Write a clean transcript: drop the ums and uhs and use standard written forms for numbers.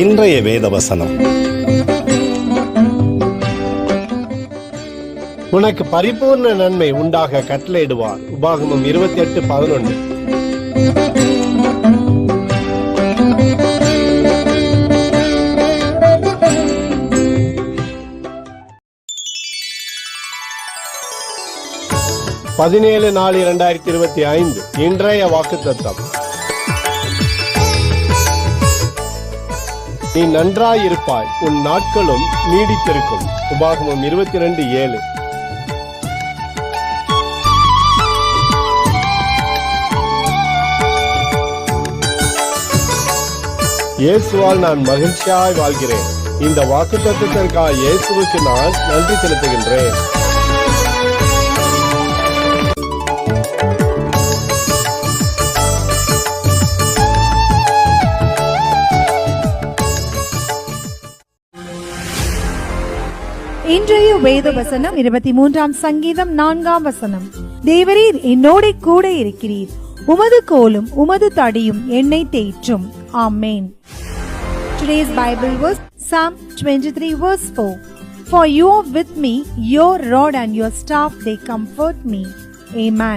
இன்றைய வேத வசனம். உனக்கு பரிபூர்ண நன்மை உண்டாக கட்டளையிடுவார். உபாகமம் 28:11. பதினேழு 4/2025 இன்றைய வாக்குத்தத்தம். நீ நன்றாயிருப்பாய், உன் நாட்களும் நீடித்திருக்கும். உபாகமம் 22:7. இயேசுவால் நான் மகிழ்ச்சியாய் வாழ்கிறேன். இந்த வாக்குத்தத்தத்திற்காக இயேசுவுக்கு நான் நன்றி செலுத்துகின்றேன். இன்றைய வேத வசனம் 23 சங்கீதம் 4 தேவரீர் என்னோட கூட இருக்கிறீர், உமது கோலும் உமது தடியும் என்னை தேற்றும். ஆமென். Today's Bible verse, Psalm 23:4. For you are with me, your rod and your staff they comfort me. Amen.